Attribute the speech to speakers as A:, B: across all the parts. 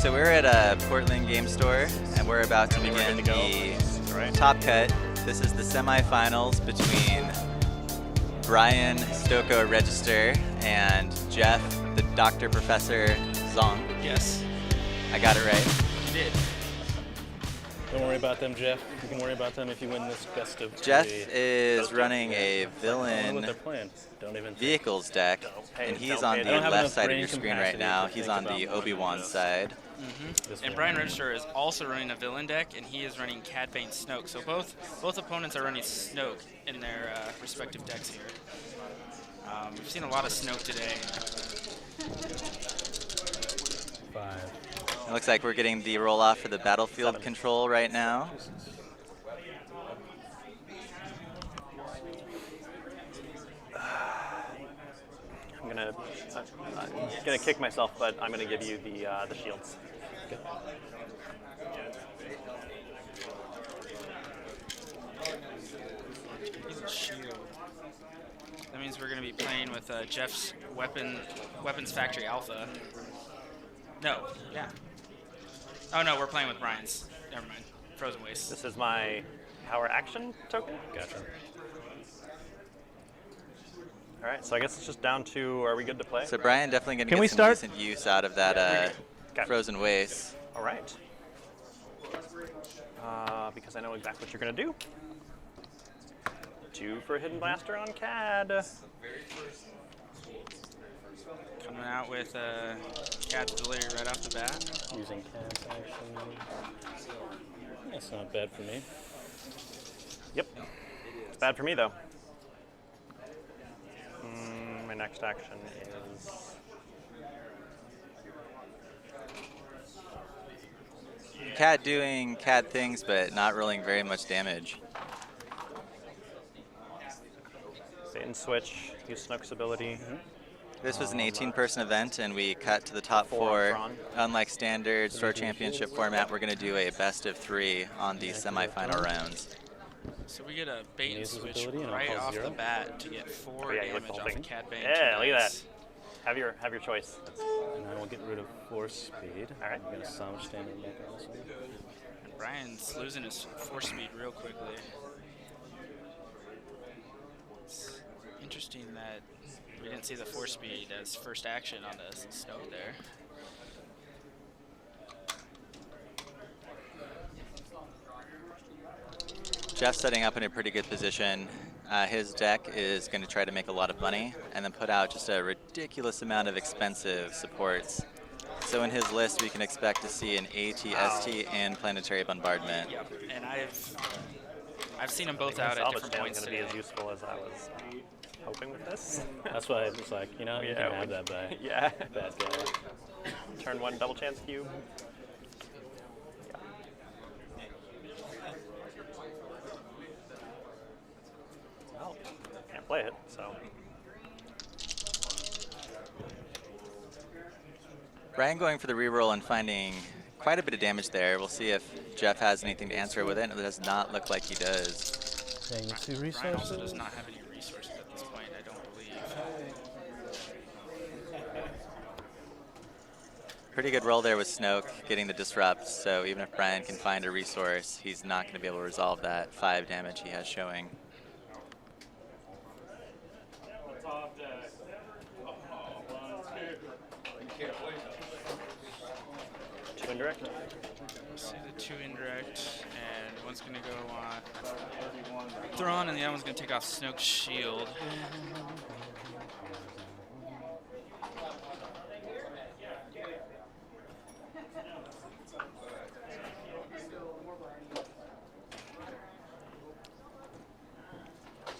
A: So we're at a Portland game store, and we're about to begin the top cut. This is the semifinals between Brian Stoko Register and Jeff, the Dr. Professor Zong.
B: Yes.
A: I got it right.
B: You did.
C: Don't worry about them, Jeff. You can worry about them if you win this best of
A: Jeff
C: three.
A: is running a
C: I don't know
A: villain
C: what they're playing. Don't even
A: vehicles deck, and he's on the left side of your screen right now. He's on the Obi-Wan side.
B: And Brian Register is also running a villain deck, and he is running Cad Bane Snoke. So both opponents are running Snoke in their respective decks here. We've seen a lot of Snoke today.
C: 5.
A: It looks like we're getting the roll-off for the battlefield control right now.
D: I'm gonna kick myself, but I'm gonna give you the shields.
C: Okay.
B: He's a shield. That means we're going to be playing with Jeff's Weapons Factory Alpha. No, yeah. Oh no, we're playing with Brian's. Never mind. Frozen Waste.
D: This is my power action token.
C: Gotcha.
D: All right, so I guess it's just down to, are we good to play?
A: So Brian definitely going to
C: Can we
A: get some
C: start?
A: decent use out of that
D: Okay.
A: Frozen Waste.
D: All right. Because I know exactly what you're going to do. 2 for a Hidden Blaster on CAD.
B: Coming out with Cad's ability right off the bat.
C: Using Cad's action. That's not bad for me.
D: Yep. It's bad for me, though. My next action is...
A: Cad doing Cad things, but not rolling very much damage.
D: Bait and switch, use Snoke's ability.
A: This was an 18-person event, and we cut to the top 4. Unlike standard Store Championship format, we're going to do a best of 3 on the semifinal rounds.
B: So we get a bait and
C: Uses
B: switch
C: ability and
B: right
C: I'll call
B: off
C: 0.
B: the bat to get 4
D: yeah, you look
B: damage off
D: holding.
B: of Cad Bane.
D: Yeah, look at that.
B: Tonight.
D: Have your choice.
C: And I will get rid of force speed.
D: All right.
C: I'm going to Psalm standard back also.
B: And Brian's losing his force speed real quickly. It's interesting that we didn't see the force speed as first action on the Snoke there.
A: Jeff's setting up in a pretty good position. His deck is going to try to make a lot of money and then put out just a ridiculous amount of expensive supports. So in his list, we can expect to see an AT, ST, and Planetary Bombardment.
B: Yep, and I've seen them both out at different points
D: It's going to
B: today.
D: be as useful as I was hoping with this.
C: That's why it's like, you know, you
D: Yeah,
C: can have that by
D: Yeah.
C: bad guy.
D: Turn 1 double chance cube. Well, can't play it, so.
A: Brian going for the reroll and finding quite a bit of damage there. We'll see if Jeff has anything to answer with it. It does not look like he does.
C: Paying 2
B: Brian also does
C: resources.
B: not have any resources at this point, I don't believe.
A: Pretty good roll there with Snoke getting the disrupt. So even if Brian can find a resource, he's not going to be able to resolve that 5 damage he has showing.
D: Two indirect.
B: See the 2 indirect, and one's gonna go on Thrawn, and the other one's gonna take off Snoke's shield.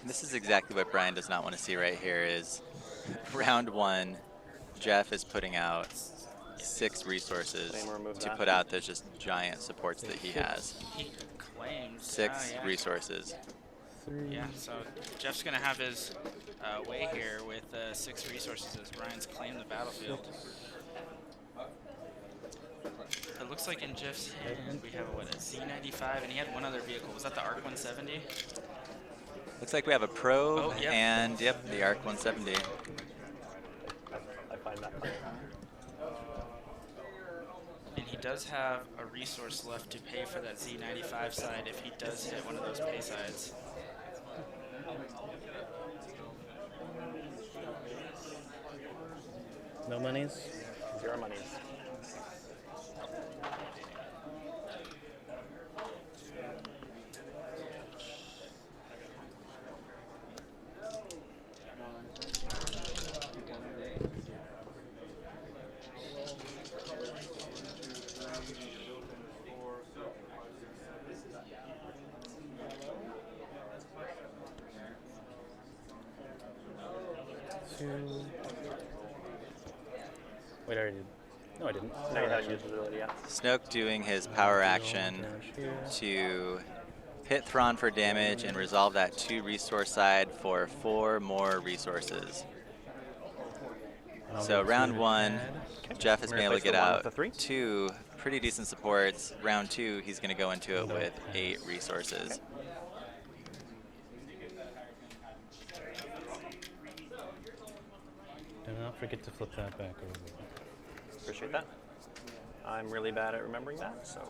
A: This is exactly what Brian does not want to see right here is round 1, Jeff is putting out 6 resources to put out those just giant supports that he has.
B: He claims
A: 6
B: yeah.
A: resources.
C: 3.
B: Yeah, so Jeff's gonna have his way here with 6 resources as Brian's claimed the battlefield. It looks like in Jeff's hand we have what, a Z95, and he had one other vehicle. Was that the ARC 170?
A: Looks like we have a probe
B: Oh, yep.
A: and yep, the ARC 170.
D: I find that.
B: And he does have a resource left to pay for that Z95 side if he does hit one of those pay sides.
C: No monies?
D: 0 monies.
C: Wait, I already did. No, I didn't.
D: No, you haven't used the ability yet.
A: Snoke doing his power action to hit Thrawn for damage and resolve that 2 resource side for 4 more resources. So round 1, Jeff has
D: I'm
A: been
D: gonna
A: able to
D: replace
A: get
D: the 1
A: out
D: with the 3.
A: 2 pretty decent supports. Round 2, he's going to go into it with 8 resources.
C: Do not forget to flip that back over.
D: Appreciate that. I'm really bad at remembering that, so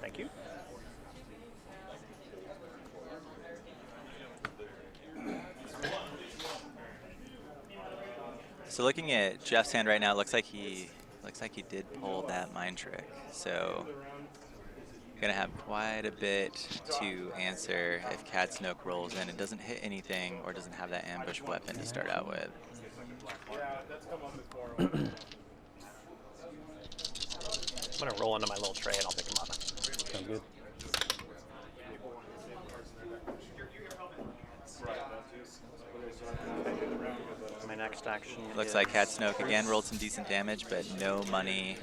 D: thank you.
A: So looking at Jeff's hand right now, it looks like he did pull that mind trick. So gonna have quite a bit to answer if Cat Snoke rolls in and doesn't hit anything or doesn't have that ambush weapon to start out with.
D: I'm gonna roll into my little tray and I'll pick them up.
C: Sounds good.
D: My next action
A: Looks
D: is
A: like Cat Snoke again rolled some decent damage, but no money.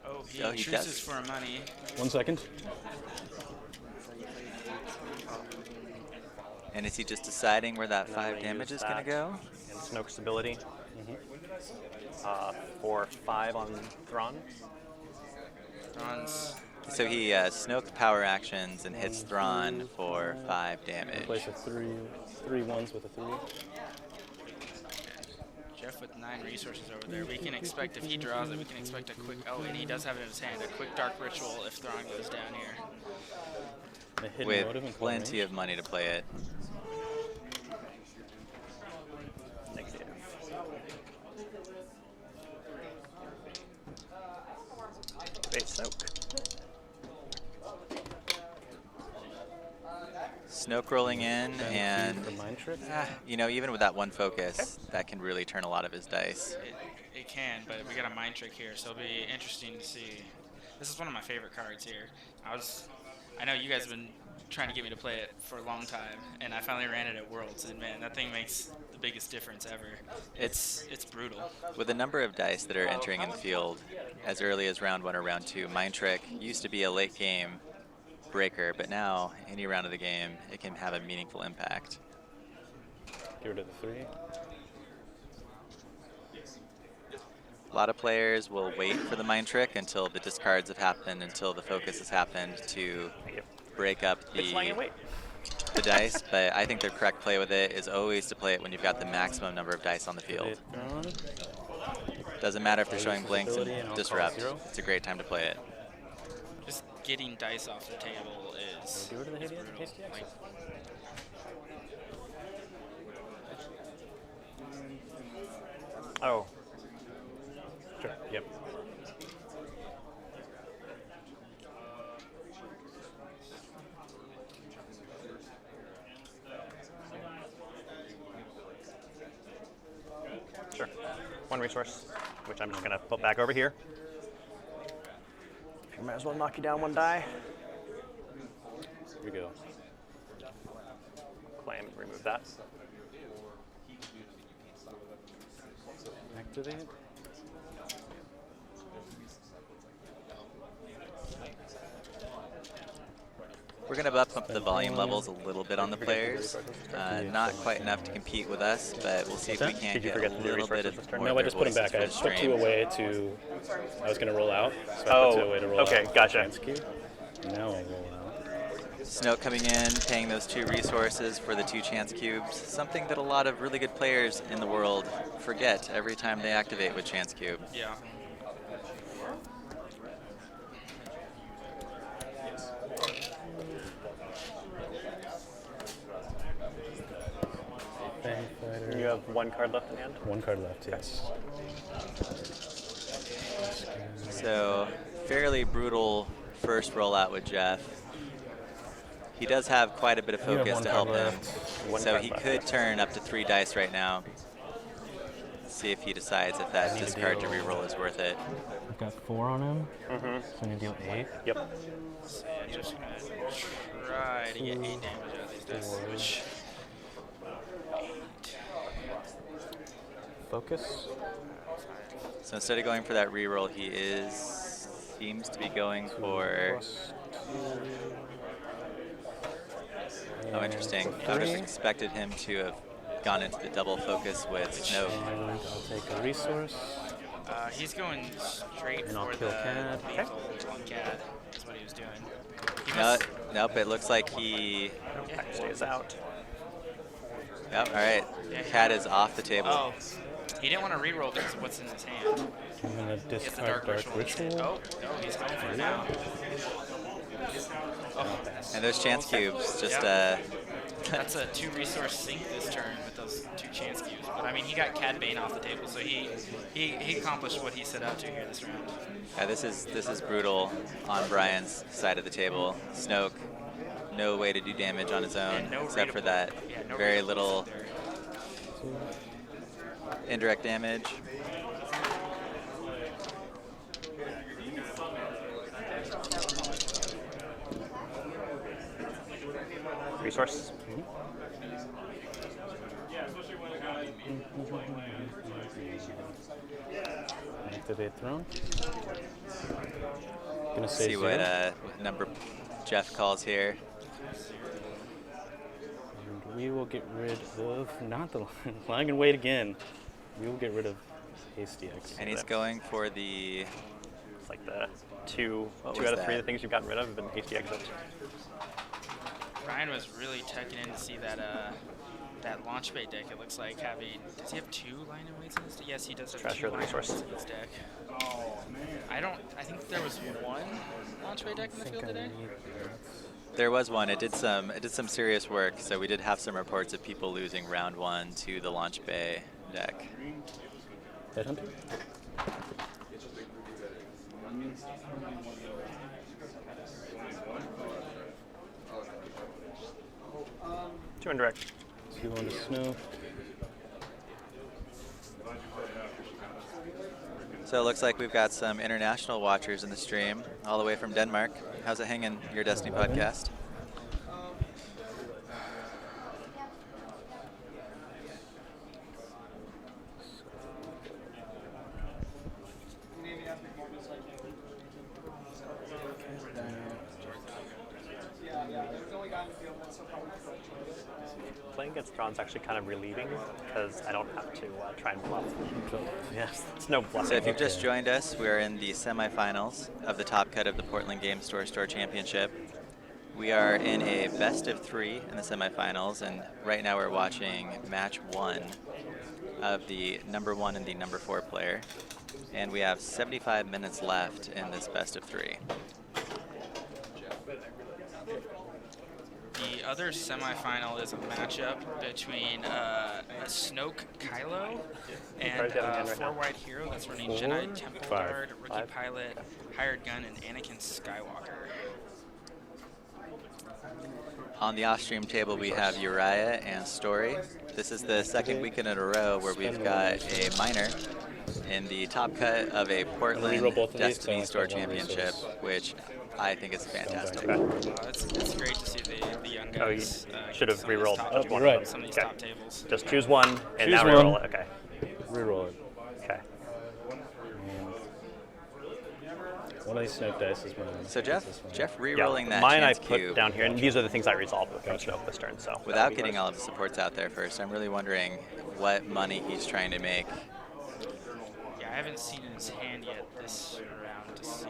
B: Oh, he
A: Oh, he
B: chooses
A: does.
B: for money.
C: 1 second.
A: And is he just deciding where that
D: And I'm
A: 5
D: gonna
A: damage
D: use
A: is gonna
D: that
A: go?
D: And Snoke's ability for 5 on Thrawn.
B: Thrawn's
A: So he Snoke power actions and hits Thrawn for 5 damage.
C: Replace a 3 ones with a 3.
B: Jeff with 9 resources over there. We can expect, if he draws it, we can expect a quick, oh, and he does have it in his hand, a quick dark ritual if Thrawn goes down here.
C: A hidden motive
A: With
C: and
A: plenty of money to play it.
D: Negative. Base Snoke.
A: Snoke rolling in, and
C: for mind trick.
A: you know, even with that 1 focus, that can really turn a lot of his dice.
B: It can, but we got a mind trick here, so it'll be interesting to see. This is one of my favorite cards here. I know you guys have been trying to get me to play it for a long time, and I finally ran it at Worlds, and man, that thing makes the biggest difference ever. It's brutal.
A: With the number of dice that are entering in the field as early as round 1 or round 2, Mind Trick used to be a late game breaker, but now any round of the game, it can have a meaningful impact.
C: Get rid of the 3.
A: A lot of players will wait for the Mind Trick until the discards have happened, until the focus has happened to
D: Thank you.
A: break up
D: It's lying in wait.
A: the dice, but I think the correct play with it is always to play it when you've got the maximum number of dice on the field. Doesn't matter if they're showing blinks and disrupt. It's a great time to play it.
B: Just getting dice off the table is
C: Get rid of the
B: is
C: Hades-
B: brutal.
C: Hades
B: Like,
D: Oh. Sure. Yep. Sure. 1 resource, which I'm just gonna put back over here. You might as well knock you down 1 die.
C: Here we go.
D: Claim and remove that.
C: Activate.
A: We're going to buff up the volume levels a little bit on the players. Not quite enough to compete with us, but we'll see if we can't
D: Did you
A: get a
D: forget to do
A: little bit
D: resources this
A: of
D: turn?
A: more
C: No,
A: of
C: I
A: their
C: just put them
A: voices
C: back. I
A: for the
C: put 2
A: stream.
C: away to. I was going to roll out. So I
D: Oh,
C: put 2 away to roll
D: okay,
C: out.
D: gotcha.
C: Chance cube. Now I'll roll out.
A: Snoke coming in, paying those 2 resources for the 2 chance cubes. Something that a lot of really good players in the world forget every time they activate with chance cube.
B: yeah.
D: 1 card left in hand.
C: 1 card left, yes.
A: So fairly brutal first rollout with Jeff. He does have quite a bit of
C: You have
A: focus
C: 1
A: to
C: card
A: help him.
C: left.
D: One
A: So
D: card
A: he
D: left,
A: could
D: yes.
A: turn up to 3 dice right now. See if he decides if that
C: I need to
A: discard to
C: deal-
A: reroll is worth it.
C: I've got 4 on him. So I need to deal 8.
D: Yep.
B: So yeah, just gonna try to get 8 damage out of these dice. Which
C: Focus.
A: So instead of going for that reroll, he seems to be going for. Oh, interesting. I would have expected him to have gone into the double focus with Snow.
C: And I'll take a resource.
B: he's going straight
C: And I'll
B: for
C: kill
B: the
C: Cad.
B: lethal on Cad. Is what he was doing. He
A: Nope, it looks like he.
D: That stays out.
A: Yep, all right.
B: Yeah,
A: Cat is off the table.
B: Oh, he didn't want to reroll because of what's in his hand.
C: I'm going to
B: He has the
C: discard
B: dark ritual. in his hand.
C: Ritual.
B: Oh, no, he's going for it now. Oh,
A: And those chance cubes just.
B: Yep. That's a 2 resource sink this turn with those 2 chance cubes. But I mean, he got Cad Bane off the table, so he accomplished what he set out to here this round.
A: Yeah, this is brutal on Brian's side of the table. Snoke, no way to do damage on his own
B: And no
A: except for
B: readable-
A: that
B: yeah, no
A: very
B: readable
A: little
B: secondary.
A: indirect damage.
D: Resource.
C: Activate throne. Gonna say
A: See
C: 0.
A: what number Jeff calls here.
C: And we will get rid of not the lying in wait again. We will get rid of Hasty X.
A: And he's going for the.
D: It's like the two
A: What
D: out
A: was
D: of 3 of the
A: that?
D: things you've gotten rid of have been hasty exit.
B: Ryan was really checking in to see that that launch bait deck. It looks like having. Does he have 2 line and waits in his deck? Yes, he does have
D: Treasure
B: 2
D: the
B: line and
D: resource.
B: waits in his deck. I think there was 1 launch bait deck in the field today.
A: There was one. It did some serious work. So we did have some reports of people losing round 1 to the launch bay deck.
C: Headhunter?
D: Two indirect.
C: 2 on the Snow.
A: So it looks like we've got some international watchers in the stream, all the way from Denmark. How's it hanging, your Destiny podcast?
D: Playing against Thrawn's actually kind of relieving because I don't have to try and bluff.
C: Yes.
D: It's no bluffing.
A: So if you've just joined us, we're in the semifinals of the top cut of the Portland Game Store Championship. We are in a best of 3 in the semifinals, and right now we're watching match 1 of the number 1 and the number 4 player. And we have 75 minutes left in this best of 3.
B: The other semifinal is a matchup between a Snoke Kylo and
D: cards do you have in
B: a
D: hand right now?
B: 4-white hero that's running
C: 4,
B: Jedi Temple
C: 5.
B: Guard, Rookie
D: 5.
B: Pilot, Hired Gun, and Anakin Skywalker.
A: On the off-stream table, we have Uriah and Story. This is the second weekend in a row where we've got a minor in the top cut of a Portland
C: reroll both of these,
A: Destiny
C: so I
A: Store
C: only got 1
A: Championship,
C: resource.
A: which I think is fantastic.
B: It's great to see the young
D: Oh, you
B: guys.
D: should have
B: some of these
D: rerolled
B: top-
D: just one
C: you're right.
B: Some of these
D: Okay.
B: top tables.
D: Just choose one and
C: Choose
D: now
C: one.
D: reroll it. Okay.
C: Reroll it.
D: Okay.
C: And one of these Snoke dice is mine.
A: So Jeff
D: Yeah.
A: re-rolling that
D: Mine I
A: chance
D: put
A: cube
D: down here, and these are the things I resolved with Snoke this turn. So
A: without getting all of the supports out there first. I'm really wondering what money he's trying to make.
B: Yeah, I haven't seen his hand yet this round to see.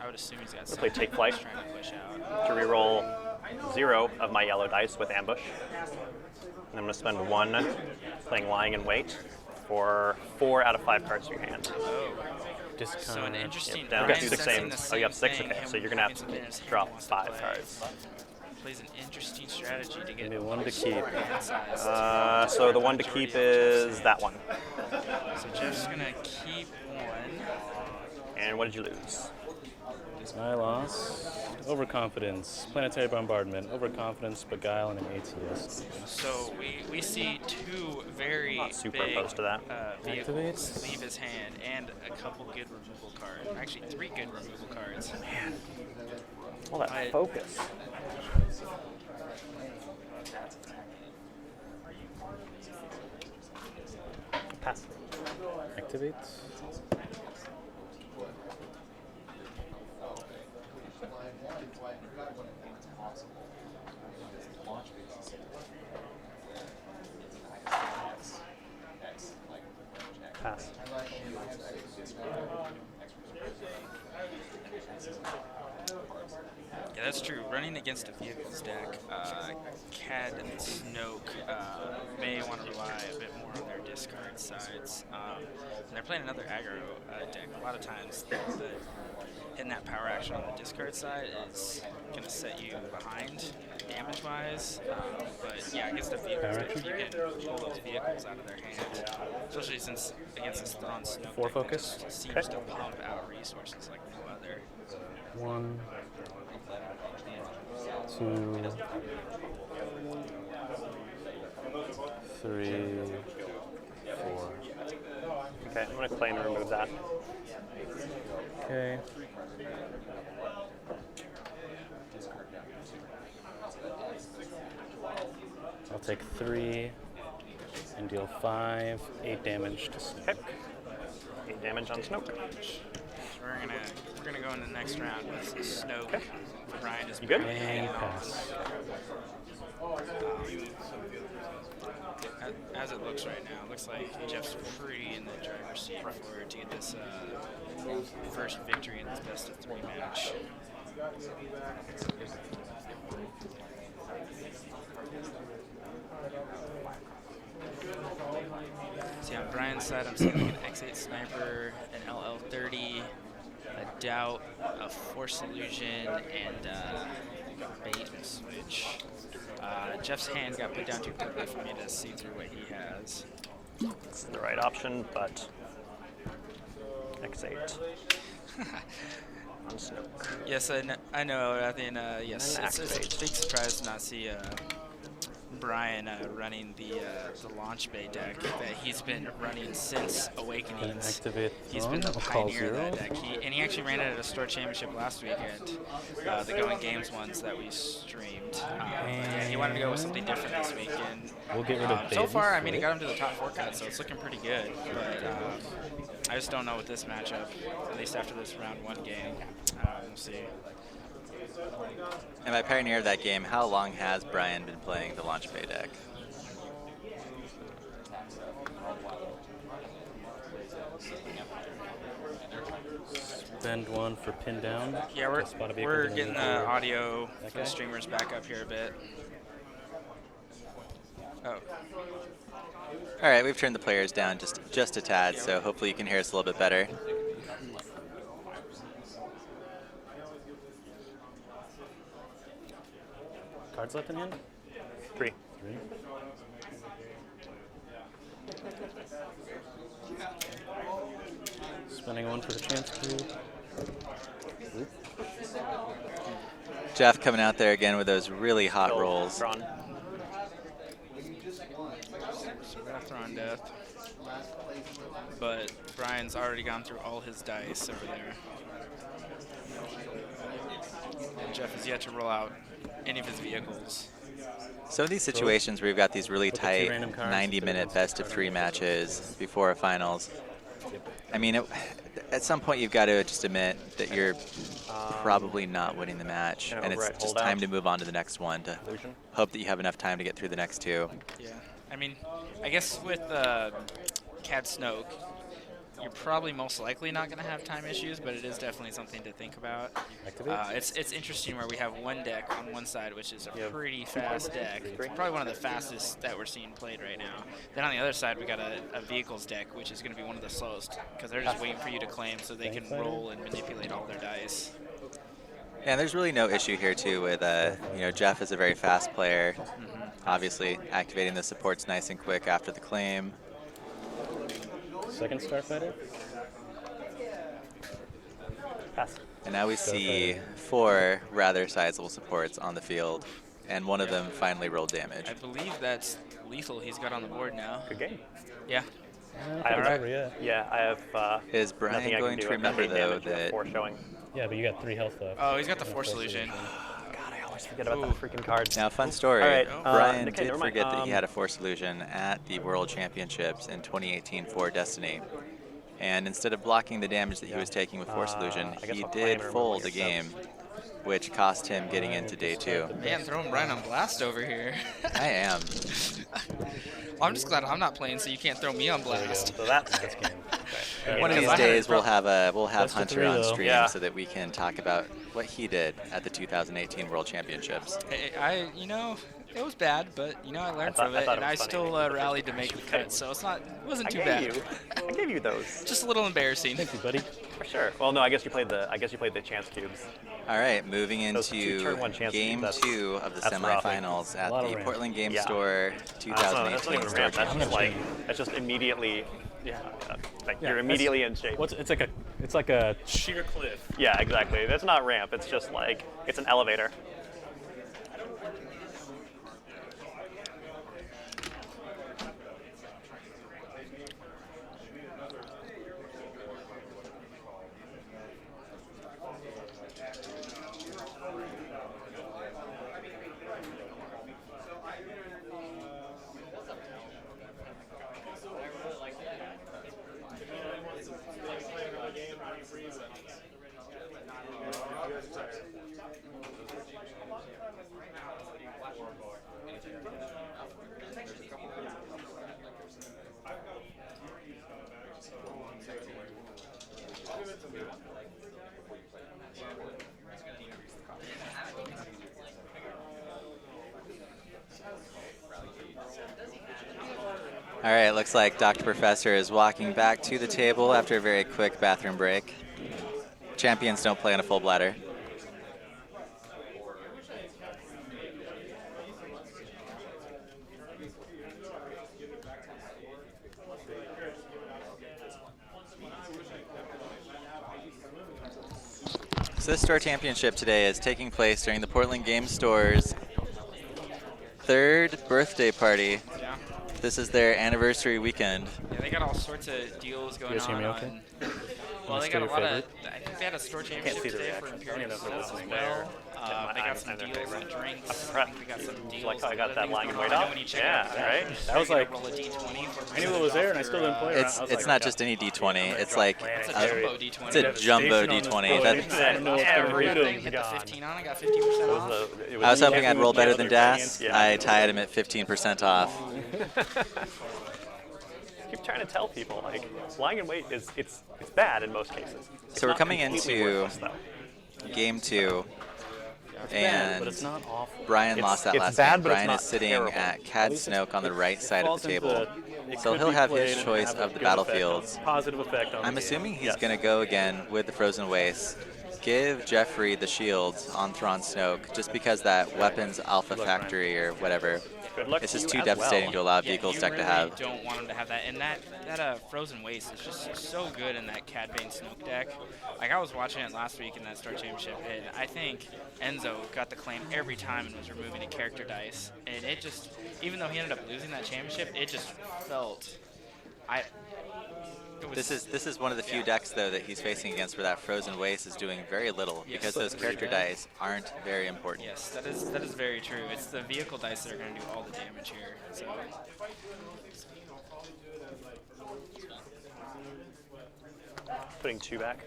B: I would assume he's got
D: play
B: something
D: Take Flight.
B: he's trying to push out.
D: to reroll 0 of my yellow dice with ambush, and I'm going to spend 1 playing lying in wait for 4 out of 5 cards in your hand.
C: Discard.
B: So an interesting.
D: Down
B: Ryan's
D: to 6
B: sensing
D: aims.
B: the
D: Oh, you have
B: same
D: 6.
B: thing,
D: Okay,
B: him
D: so you're going to have
B: having something in his
D: to
B: hand
D: drop
B: he wants to
D: 5
B: play.
D: cards.
B: plays an interesting strategy to get
C: Give me one to keep.
B: hand-sized.
D: So the one to keep is that one.
B: So Jeff's gonna keep one.
D: And what did you lose?
C: I lost overconfidence, planetary bombardment, overconfidence, beguile, and an ATS.
B: So we see two very
D: Not super
B: big
D: opposed to that.
B: vehicles
C: Activates.
B: leave his hand, and a couple good removal cards. Actually, 3 good removal cards.
D: All that
B: I-
D: focus. Pass.
C: Activates.
D: Pass.
B: Yeah, that's true. Running against a vehicles deck, Cad and Snoke may want to rely a bit more on their discard sides. And they're playing another aggro deck. A lot of times, hitting that power action on the discard side is going to set you behind damage-wise. But yeah, against a vehicles deck, if you can pull those vehicles out of their hand, especially since against this Thrawn Snoke
C: 4
B: deck,
C: focus.
B: that seems to pump out resources like no other.
C: 1, 2, 3, 4.
D: Okay, I'm going to claim and remove that.
C: Okay. I'll take 3 and deal 5, 8 damage to Snoke.
D: Okay. 8 damage on Snoke.
B: So we're gonna go in the next round with Snoke.
D: Okay.
B: Brian is
D: You good?
B: barely hanging
C: And
B: on.
C: pass.
B: As it looks right now, it looks like Jeff's pretty in the driver's seat for to get this first victory in this best of 3 match. See, on Brian's side, I'm seeing like an X8 Sniper, an LL30, a Doubt, a Force Illusion, and Bait and Switch. Jeff's hand got put down too quickly for me to see through what he has.
D: It's the right option, but X8 on Snoke.
B: Yes, I know. I think yes,
D: And
B: it's a
D: activate.
B: big surprise to not see Brian running the launch bay deck that he's been running since
C: Gonna
B: Awakenings.
C: activate
B: He's been the
C: I'll call
B: pioneer of
C: 0.
B: that deck. And he actually ran it at a store championship last weekend, the Going Games ones that we streamed. Yeah, he wanted to go with something different this weekend.
C: We'll get rid of
B: So
C: Baby
B: far, I mean, he
C: Switch.
B: got him to the top 4 cut, so it's looking pretty good. But I just don't know with this matchup, at least after this round 1 game. We'll see.
A: And by pioneer of that game, how long has Brian been playing the launch bay deck?
C: Spend 1 for pin down.
B: Yeah, we're,
C: to spot a vehicle
B: we're
C: to
B: getting the
C: maneuver.
B: audio
C: That
B: for the
C: guy?
B: streamers back up here a bit. Oh,
A: All right, we've turned the players down just a tad, so hopefully you can hear us a little bit better.
C: Cards left in hand?
D: 3.
C: 3. Spending 1 for the chance cube. Oop.
A: Jeff coming out there again with those really hot
D: Build
A: rolls.
D: Drawn.
B: so we're gonna throw on death. But Brian's already gone through all his dice over there. And Jeff has yet to roll out any of his vehicles.
A: Some of these situations where you've got these really
C: Look at 2
A: tight
C: random cards,
A: 90-minute
C: 31
A: best of 3 matches before a finals. I mean, at some point you've got to just admit that you're probably not winning the match,
D: Gonna
A: and it's
D: override
A: just
D: holdout.
A: time to move on to the next one to
D: Illusion.
A: hope that you have enough time to get through the next 2.
B: Yeah, I mean, I guess with Cad Snoke, you're probably most likely not going to have time issues, but it is definitely something to think about.
C: Activate.
B: It's interesting where we have one deck on one side, which is a
D: Yep.
B: pretty fast deck. It's probably one of the fastest that we're seeing played right now. Then on the other side, we got a vehicles deck, which is going to be one of the slowest because they're just waiting for you to claim so they can roll and manipulate all their dice.
A: Yeah, there's really no issue here too with Jeff is a very fast player. Obviously, activating the supports nice and quick after the claim.
C: Second Starfighter?
D: Pass.
A: And now we see 4 rather sizable supports on the field, and one of them finally rolled damage.
B: I believe that's lethal he's got on the board now.
D: Good game.
B: Yeah.
C: I haven't over yet.
D: Yeah, I have.
A: Is Brian
D: nothing I can
A: going
D: do.
A: to
D: I've got
A: remember,
D: 8
A: though,
D: damage. You have
A: that
D: 4 showing.
C: Yeah, but you got 3 health left.
B: Oh, he's got the
C: And
B: Force Illusion.
D: God, I always forget about that freaking card.
A: Now, fun story.
D: All right,
A: Brian
D: okay,
A: did
D: never mind.
A: forget that he had a Force Illusion at the World Championships in 2018 for Destiny. And instead of blocking the damage that he was taking with Force Illusion,
D: I guess
A: he
D: I'll
A: did
D: claim it
A: fold
D: or
A: a game, which cost him getting into day 2.
B: Man, throwing Brian on blast over here.
A: I am.
B: Well, I'm just glad I'm not playing, so you can't throw me on blast.
D: So that's
C: game.
D: Okay.
A: One of these
B: Because I had
A: days
B: a
A: we'll have
C: Best of
A: Hunter
C: 3,
A: on
C: though.
A: stream
D: Yeah.
A: so that we can talk about what he did at the 2018 World Championships.
B: It was bad, but I learned from it,
D: thought it
B: and
D: was
B: I
D: funny.
B: still
D: The first
B: rallied to
D: one.
B: make the cut, so it wasn't
D: I
B: too
D: gave
B: bad.
D: you. I gave you those
B: Just a little embarrassing.
C: Thank you, buddy.
D: for sure. Well, no, I guess you played the chance cubes.
A: All right, moving
D: Those 2
A: into
D: turn 1 chance
A: game
D: cubes,
A: 2 of the
D: that's rough.
A: semifinals at
C: A lot
A: the
C: of ramp.
A: Portland Game
D: Yeah.
A: Store
D: That's not
A: 2018
D: even
A: Store
D: ramp. That's just
A: Championship.
D: that's just immediately. Yeah. Like
C: Yeah,
D: you're immediately in shape.
C: It's like a sheer cliff.
D: Yeah, exactly. That's not ramp. It's just like it's an elevator.
A: All right, looks like Dr. Professor is walking back to the table after a very quick bathroom break. Champions don't play on a full bladder. So this store championship today is taking place during the Portland Game Store's 3rd birthday party.
B: Yeah.
A: This is their anniversary weekend.
B: Yeah, they got all sorts of deals going
C: You guys hear
B: on.
C: me okay?
B: Well, they
C: Still
B: got a
C: your
B: lot of.
C: favorite?
B: I think they had a store
D: see
B: championship
D: the
B: today for
D: reactions.
B: Imperial
D: I don't know if
B: Sales
D: they're
B: as
D: listening
B: well.
D: there.
B: They got
D: I'm
B: some
D: their
B: deals on
D: favorite.
B: drinks.
D: I'm
B: I
D: impressed.
B: think we got some
D: Did
B: deals.
D: you like how I
B: on
D: got
B: other
D: that
B: things
D: lying
B: going
D: weight
B: on. I know
D: off?
B: when you check
D: Yeah,
B: out the
D: right?
B: back,
C: That was
B: you
C: like-
B: roll a D20 for
C: I knew it was there, and I still didn't play.
A: It's not just any D20. It's like
B: It's a
A: a,
B: jumbo D20.
A: it's a jumbo D20. That's,
C: I don't know what's gonna
D: Every-
C: hit
B: Everything
C: him.
B: hit the
D: gone.
B: 15 on it, got 50% off.
A: I was hoping I'd roll better than Das.
D: Yeah.
A: I tied him at 15% off.
D: Keep trying to tell people like lying in wait is it's bad in most cases. It's
A: So we're
D: not
A: coming
D: completely
A: into
D: worthless, though.
A: Game 2, and
C: But it's not awful.
A: Brian lost that
D: it's
A: last
D: bad,
A: game.
D: but it's
A: Brian
D: not
A: is sitting
D: terrible.
A: at Cad
C: least
A: Snoke on the right side of
C: falls
A: the
C: into
A: table.
C: it
A: So
C: could
A: he'll
C: be
A: have
C: played
A: his
C: and
A: choice
C: have a
A: of the
C: good effect on-
A: battlefields.
C: Positive effect on
A: I'm
C: the game.
A: assuming he's
D: Yes.
A: going to go again with the Frozen Waste. Give Jeffrey the shields on Thrawn Snoke, just because that weapons alpha
C: luck,
A: factory or whatever.
D: Good luck
A: It's
D: to
A: just
D: you
A: too
D: as
A: devastating
D: well.
A: to allow
B: Yeah,
A: vehicles
B: you
A: deck
B: really
A: to have.
B: don't want him to have that. And that Frozen Waste is just so good in that Cad Bane Snoke deck. Like, I was watching it last week in that Star Championship, and I think Enzo got the claim every time and was removing a character dice. And it just, even though he ended up losing that championship, it just felt, it was,
A: This is one of the few
B: Yeah.
A: decks though that he's facing against where that Frozen Waste is doing very little
B: Yes.
A: because those character dice aren't very important.
B: yes, that is very true. It's the vehicle dice that are going to do all the damage here. So.
D: Putting 2 back.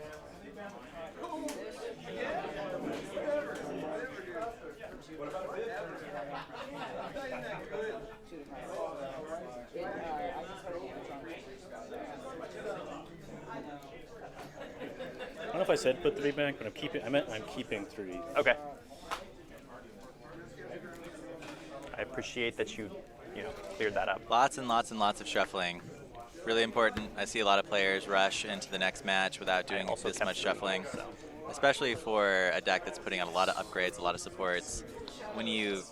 C: I don't know if I said put 3 back, but I'm keeping 3.
D: Okay. I appreciate that you cleared that up.
A: Lots and lots and lots of shuffling. Really important. I see a lot of players rush into the next match without doing
D: Also
A: this
D: kept
A: much
D: 3,
A: shuffling.
D: so.
A: especially for a deck that's putting out a lot of upgrades, a lot of supports. When you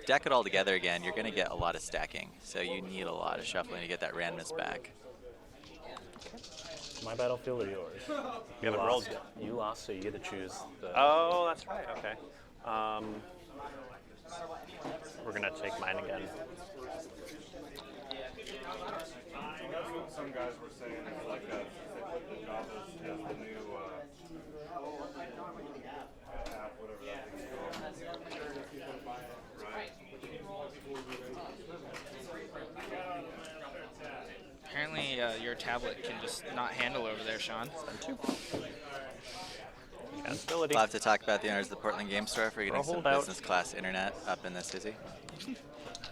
A: deck it all together again, you're going to get a lot of stacking. So you need a lot of shuffling to get that randomness back.
C: My battlefield or yours?
D: You haven't rolled yet.
C: You lost, so you get to choose.
D: Oh, that's right. Okay. We're gonna take mine again.
E: Some guys were saying it's like that. Java has the new app, whatever that thing's called. Right.
B: Apparently, your tablet can just not handle over there, Sean.
D: Accountability.
A: We'll have to talk about the owners of the Portland Game Store for getting some
D: holdout.
A: business class internet up in this hizzy.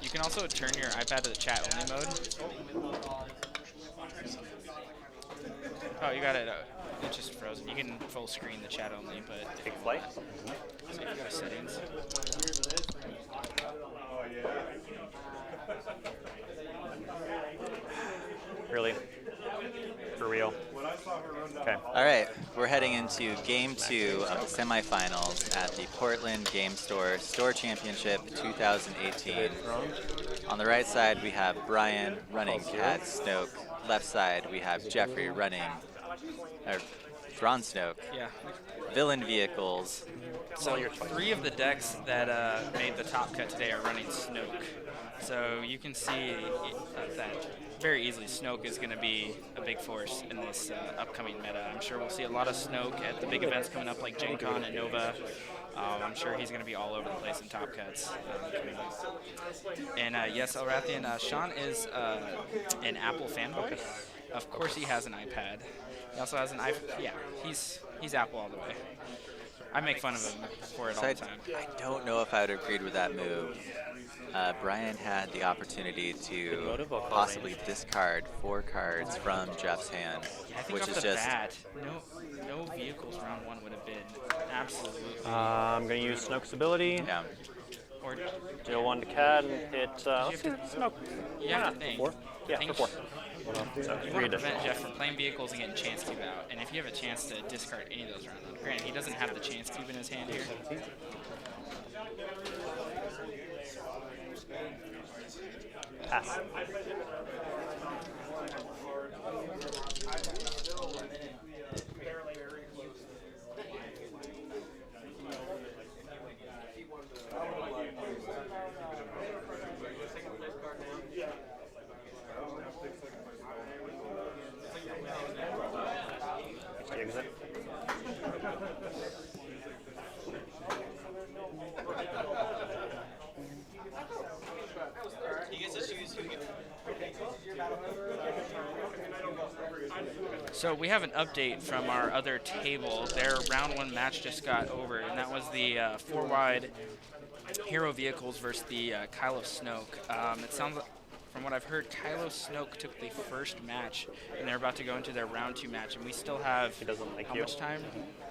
B: You can also turn your iPad to the chat only mode. Oh, you got it. It's just frozen. You can full screen the chat only, but
D: Take flight.
B: so you go to settings.
D: Really? For real? Okay.
A: All right, we're heading into Game 2 of the semifinals at the Portland Game Store Store Championship 2018. On the right side, we have Brian running Cat Snoke. Left side, we have Jeffrey running Thrawn Snoke.
B: Yeah.
A: Villain vehicles.
B: So 3 of the decks that made the top cut today are running Snoke. So you can see that very easily Snoke is going to be a big force in this upcoming meta. I'm sure we'll see a lot of Snoke at the big events coming up like Gen Con and Nova. I'm sure he's going to be all over the place in top cuts. And yes, Elrathian, Sean is an Apple fanboy. Of course he has an iPad. He also has an iPhone. Yeah, he's Apple all the way. I make fun of him for it all the time.
A: I don't know if I would have agreed with that move. Brian had the opportunity to possibly discard 4 cards from Jeff's hand,
B: Yeah, I think
A: which
B: off
A: is
B: the
A: just
B: bat, no vehicles round 1 would have been absolutely.
D: I'm going to use Snoke's ability.
A: yeah.
B: Or
D: Deal 1 to Cad and hit. Let's see, Snoke.
B: you have to think.
D: 4? Yeah,
B: think
D: for 4. So
B: You
D: 3
B: want to prevent
D: additional.
B: Jeff from playing vehicles and getting chance cube out. And if you have a chance to discard any of those round 1, granted he doesn't have the chance cube in his hand here.
D: Pass. Exit.
B: So we have an update from our other table. Their round 1 match just got over, and that was the 4-wide hero vehicles versus the Kylo Snoke. It sounds like, from what I've heard, Kylo Snoke took the first match, and they're about to go into their round 2 match, and we still have
D: He doesn't like
B: how
D: you.
B: much time,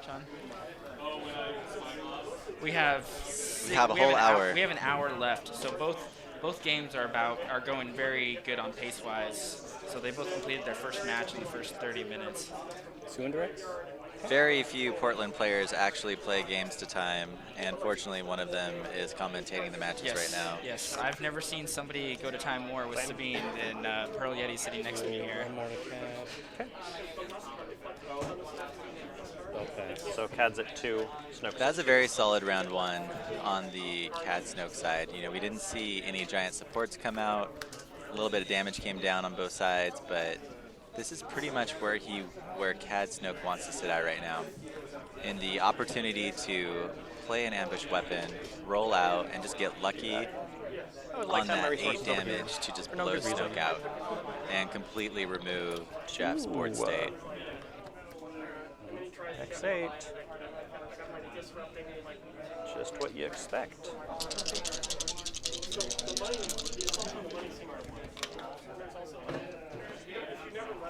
B: Sean? We have
A: a whole hour.
B: We have an hour left, so both games are going very good on pace wise. So they both completed their first match in the first 30 minutes.
C: 2 indirects?
A: Very few Portland players actually play games to time, and fortunately one of them is commentating the matches right now.
B: Yes, I've never seen somebody go to time more with Sabine than Pearl Yeti sitting next to me here.
C: One more to Cad. Okay.
D: So Cad's at 2. Snoke's
A: That's a very solid round 1 on the Cad Snoke side. You know, we didn't see any giant supports come out. A little bit of damage came down on both sides, but this is pretty much where Cad Snoke wants to sit at right now. In the opportunity to play an ambush weapon, roll out, and just get lucky on that 8 damage to just blow Snoke out and completely remove Jeff's board state.
D: X8. Just what you expect.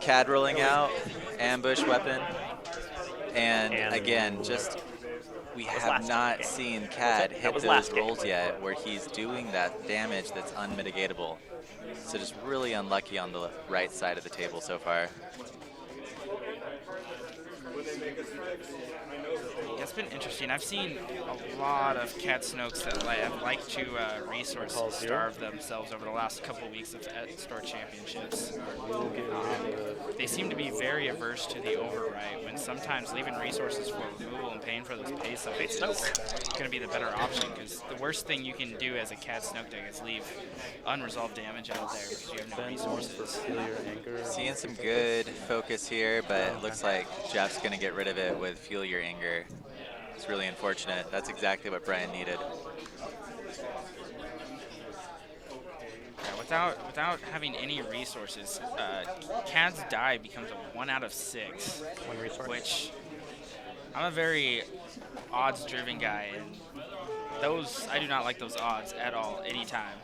A: Cad rolling out, ambush weapon, and again, just we have not seen Cad hit those rolls yet where he's doing that damage that's unmitigatable. So just really unlucky on the right side of the table so far.
B: been interesting. I've seen a lot of Cat Snokes that have liked to resource starve themselves over the last couple weeks of Store Championships. They seem to be very averse to the overwrite, when sometimes leaving resources for removal and paying for those pay sites is going to be the better option, because the worst thing you can do as a Cat Snoke deck is leave unresolved damage out there because you have no resources.
A: Seeing some good focus here, but it looks like Jeff's going to get rid of it with Fuel Your Anger. It's really unfortunate. That's exactly what Brian needed.
B: Yeah, without having any resources, Cad's die becomes a 1 out of 6.
D: One resource.
B: Which, I'm a very odds-driven guy, and I do not like those odds at all, anytime.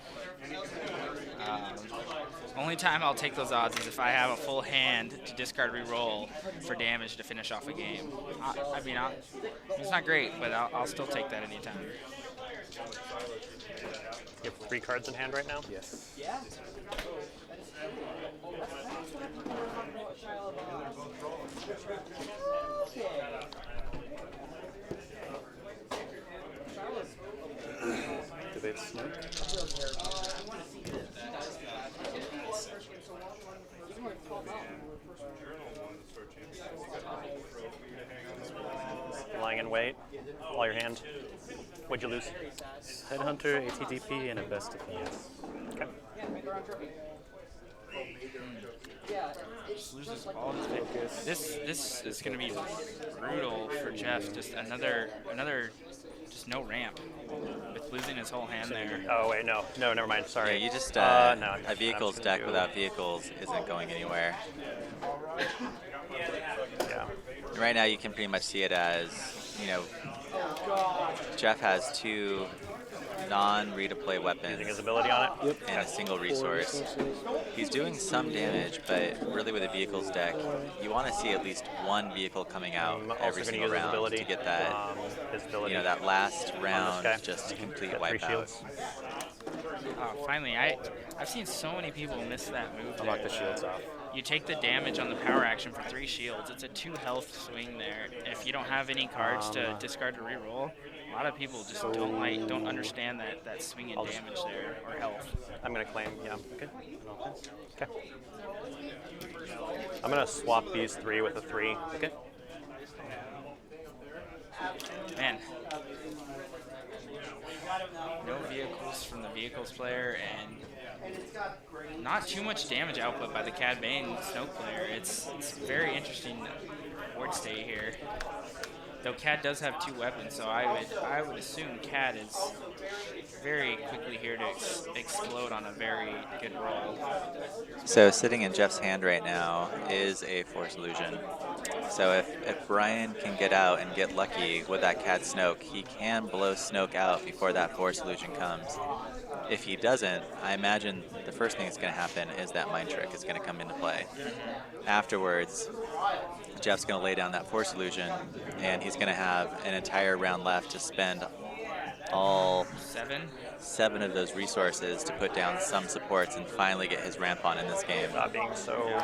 B: Only time I'll take those odds is if I have a full hand to discard reroll for damage to finish off a game. It's not great, but I'll still take that anytime.
D: You have 3 cards in hand right now?
C: Yes. Do they snook?
D: Lying in wait. All your hand. What'd you lose?
C: Headhunter, ATDP, and a best defense.
D: Okay.
B: Just loses all his focus. This is going to be brutal for Jeff. Just another just no ramp with losing his whole hand there.
D: Oh wait, no, never mind. Sorry.
A: Yeah, you just
D: no,
A: a vehicles
D: I'm
A: deck
D: do-
A: without vehicles isn't going anywhere.
D: Yeah.
A: Right now, you can pretty much see it as, Jeff has 2 non-read-to-play weapons
D: Using his ability on it.
A: and a single resource. He's doing some damage, but really with a vehicles deck, you want to see at least 1 vehicle coming out
D: I'm also
A: every
D: going to
A: single
D: use his
A: round
D: ability.
A: to get that,
D: His ability.
A: that last round
D: guy.
A: just to complete
D: Got 3
A: wipeout.
D: shields.
B: Finally, I've seen so many people miss that move.
C: I'll knock
B: there.
C: the shields off.
B: You take the damage on the power action for 3 shields. It's a 2 health swing there. If you don't have any cards to discard to reroll, a lot of people just don't understand that swing in damage there or health.
D: I'm going to claim, yeah. Okay. Okay. I'm going to swap these 3 with a 3.
C: Okay.
B: Man. No vehicles from the vehicles player, and not too much damage output by the Cad Bane Snoke player. It's very interesting board state here. Though Cad does have 2 weapons, so I would assume Cad is very quickly here to explode on a very good roll.
A: So sitting in Jeff's hand right now is a Force Illusion. So if Brian can get out and get lucky with that Cat Snoke, he can blow Snoke out before that Force Illusion comes. If he doesn't, I imagine the first thing that's going to happen is that Mind Trick is going to come into play. Afterwards, Jeff's going to lay down that Force Illusion, and he's going to have an entire round left to spend all 7 of those resources to put down some supports and finally get his ramp on in this game.
D: Not being so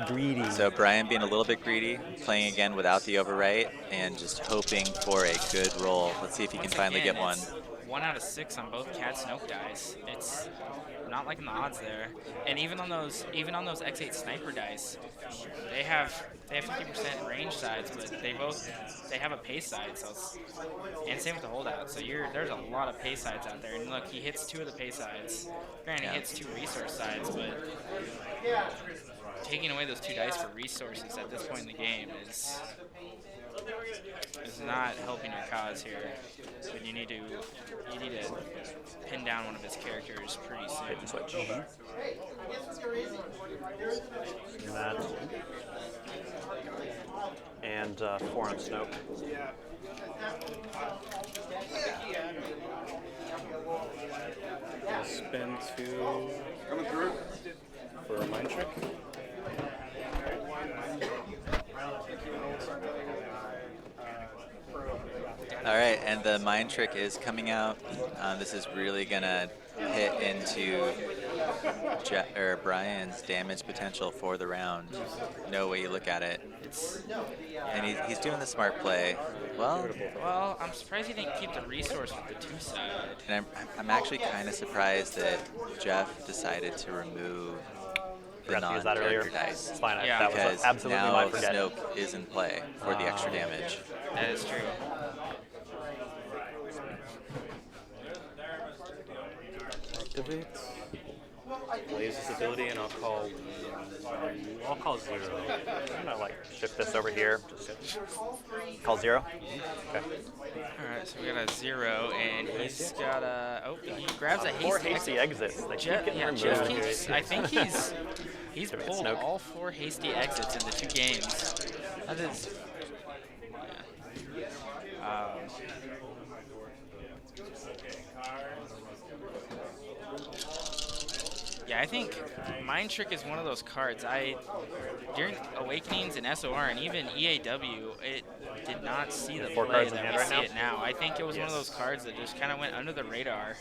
C: Greedy.
A: So Brian being a little bit greedy, playing again without the overwrite, and just hoping for a good roll. Let's see if he can finally get one.
B: 1 out of 6 on both Cat Snoke dice. It's not liking the odds there. And even on those X8 sniper dice, they have 50% range sides, but they have a pace side, so and same with the holdout. So there's a lot of pace sides out there. And look, he hits 2 of the pace sides. Granted, he hits 2 resource sides, but taking away those 2 dice for resources at this point in the game is not helping your cause here. But you need to pin down one of his characters pretty soon.
D: hit and switch. That. And 4 on Snoke.
C: Spin 2 for a Mind Trick.
A: All right, and the Mind Trick is coming out. This is really gonna hit into Brian's damage potential for the round. No way you look at it.
B: It's
A: And he's doing the smart play. Well,
B: well, I'm surprised he didn't keep the resource with the 2-side.
A: and I'm actually kind of surprised that Jeff decided to remove the
D: Forgot to use that earlier.
A: non-character dice.
D: It's fine.
B: Yeah.
D: That was
A: Because
D: absolutely
A: now
D: my forget.
A: Snoke is in play for the extra damage.
B: That is true.
C: Activate. Blaze this ability, and I'll call 0.
D: I'm gonna like shift this over here. Just call 0. Okay.
B: All right, so we got a 0, and he's got a. Oh, he grabs a
D: 4
B: hasty
D: hasty exits. They keep
B: Jeff,
D: getting
B: yeah,
D: removed.
B: Jeff keeps. I think he's
D: Activate
B: pulled
D: Snoke.
B: all 4 hasty exits in the 2 games. That is. Yeah. Yeah, I think Mind Trick is one of those cards. During Awakenings and SOR and even EAW, it did not see the
D: 4
B: play
D: cards in
B: that
D: hand
B: we
D: right
B: see
D: now?
B: it now. I think it was one of those cards that just kind of went under the radar.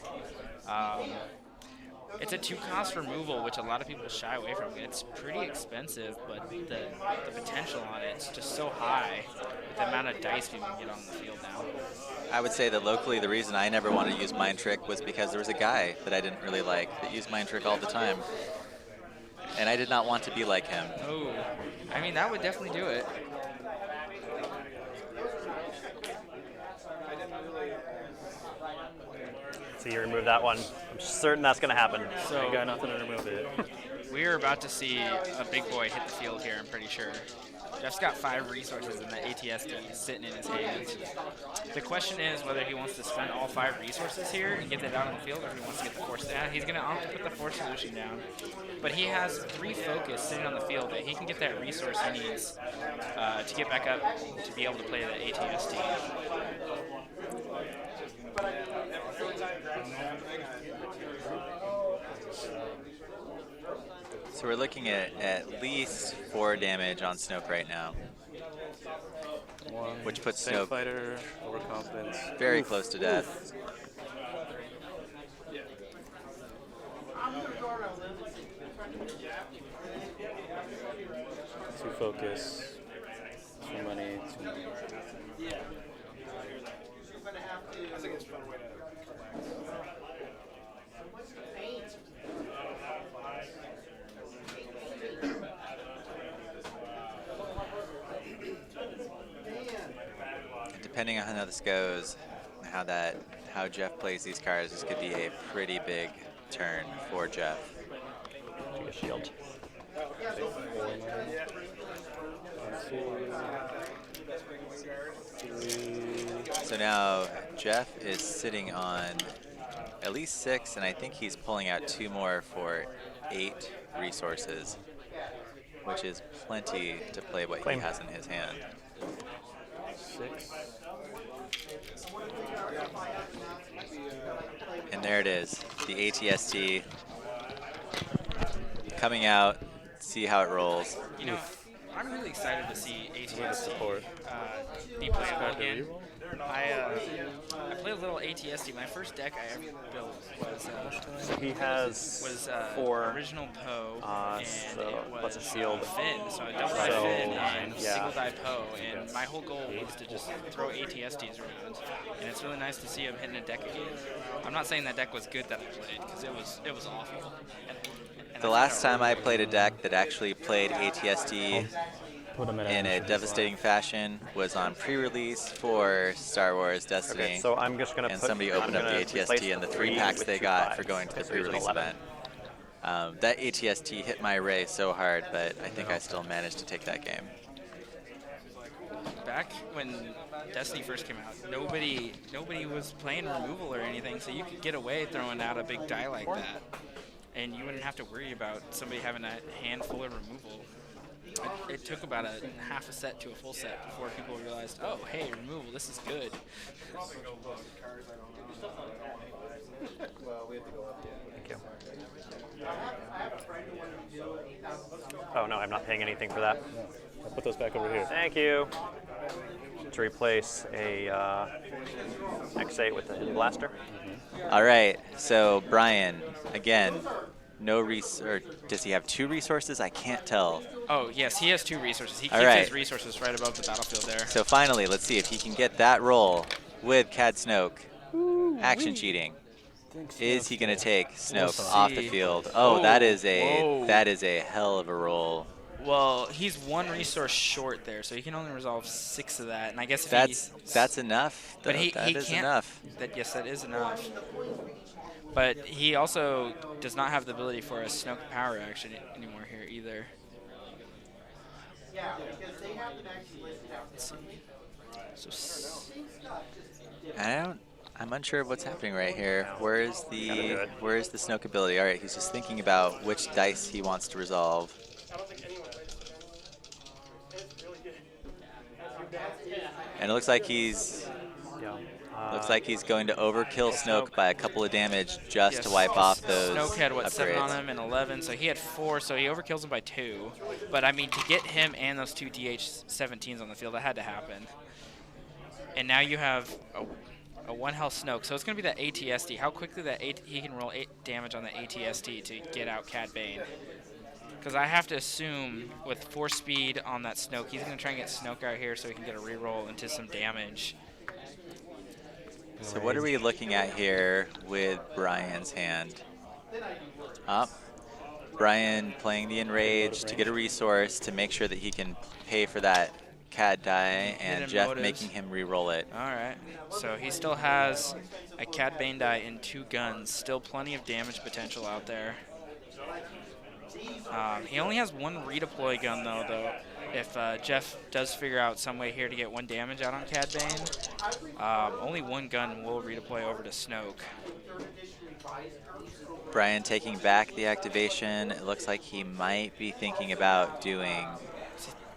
B: It's a 2-cost removal, which a lot of people shy away from. It's pretty expensive, but the potential on it's just so high with the amount of dice people can get on the field now.
A: I would say that locally, the reason I never wanted to use Mind Trick was because there was a guy that I didn't really like that used Mind Trick all the time. And I did not want to be like him.
B: Oh, I mean, that would definitely do it.
D: So you remove that one. I'm certain that's gonna happen.
B: So
C: I got nothing to remove it.
B: we are about to see a big boy hit the field here, I'm pretty sure. Jeff's got 5 resources in the ATSD sitting in his hands. The question is whether he wants to spend all 5 resources here and get that out on the field, or if he wants to get the force down. He's going to opt to put the force solution down. But he has 3 focus sitting on the field that he can get that resource he needs to get back up to be able to play the ATSD.
A: So we're looking at least 4 damage on Snoke right now,
C: 1.
A: which puts
C: Tank
A: Snoke
C: fighter, overconfidence.
A: very close to death.
C: Two focus. 2 money. 2 money.
A: Depending on how this goes, how Jeff plays these cards, this could be a pretty big turn for Jeff.
D: Take a shield.
C: 4 money. 1, 2, 3.
A: So now Jeff is sitting on at least 6, and I think he's pulling out 2 more for 8 resources, which is plenty to play what
D: Claim.
A: he has in his hand.
C: 6.
A: And there it is, the ATST coming out. See how it rolls.
B: You know, I'm really excited to see ATSD
C: support.
B: be playable
C: Subscribe to
B: again.
C: reroll?
B: I played a little ATSD. My first deck I ever built was
D: So he has 4.
B: original Poe, and
D: so
B: it
D: what's
B: was
D: a shield?
B: Finn. So I double die
D: So,
B: Finn and
D: yeah.
B: single die Poe, and my whole goal was to just throw ATSDs around. And it's really nice to see him hitting a deck again. I'm not saying that deck was good that I played, because it was awful. And
A: The last time I played a deck that actually played ATSD
C: Put him at
A: in a
C: advantage.
A: devastating fashion was on pre-release for Star Wars Destiny.
D: Okay, so I'm just gonna
A: and
D: put.
A: somebody
D: I'm
A: opened up the
D: gonna replace
A: ATST and the 3
D: 3
A: packs
D: with
A: they
D: 2
A: got for
D: 5s.
A: going to the
D: Okay, so here's an
A: pre-release
D: 11.
A: event. That ATST hit my array so hard, but I think I still managed to take that game.
B: back when Destiny first came out, nobody was playing removal or anything, so you could get away throwing out a big die like that, and you wouldn't have to worry about somebody having a handful of removal. It took about a half a set to a full set before people realized, oh, hey, removal, this is good.
D: Thank you. Oh no, I'm not paying anything for that.
C: I'll put those back over here.
D: Thank you. To replace a X8 with a hidden blaster.
A: All right, so Brian, again, no or does he have 2 resources? I can't tell.
B: Oh, yes, he has 2 resources. He
A: All
B: keeps his
A: right.
B: resources right above the battlefield there.
A: So finally, let's see if he can get that roll with Cad Snoke. Action cheating. Is he going to take Snoke off the
B: see.
A: field? Oh, that is
B: Whoa.
A: a hell of a roll.
B: Well, he's 1 resource short there, so he can only resolve 6 of that. And I guess if
A: That's enough.
B: but
A: though.
B: he
A: That is
B: can't.
A: enough.
B: Yes, that is enough. But he also does not have the ability for a Snoke power action anymore here either. Let's see. So
A: I'm unsure of what's happening right here. Where is
D: Gotta do it.
A: the Snoke ability? All right, he's just thinking about which dice he wants to resolve. And it looks like he's going to overkill Snoke by a couple of damage just to wipe off those
B: Snoke had, what, 7 on
A: upgrades.
B: him and 11, so he had 4, so he overkills him by 2. But, I mean, to get him and those 2 DH-17s on the field, that had to happen. And now you have a 1 health Snoke, so it's going to be that ATST. How quickly he can roll 8 damage on the ATST to get out Cad Bane. Because I have to assume with 4 speed on that Snoke, he's going to try and get Snoke out here so he can get a reroll into some damage.
A: So what are we looking at here with Brian's hand? Up. Brian playing the Enrage to get a resource to make sure that he can pay for that CAD die, and Jeff
B: motives.
A: making him re-roll it.
B: All right. So he still has a Cad Bane die in 2 guns. Still plenty of damage potential out there. He only has 1 redeploy gun, though. If Jeff does figure out some way here to get 1 damage out on Cad Bane, only 1 gun will redeploy over to Snoke.
A: Brian taking back the activation. It looks like he might be thinking about doing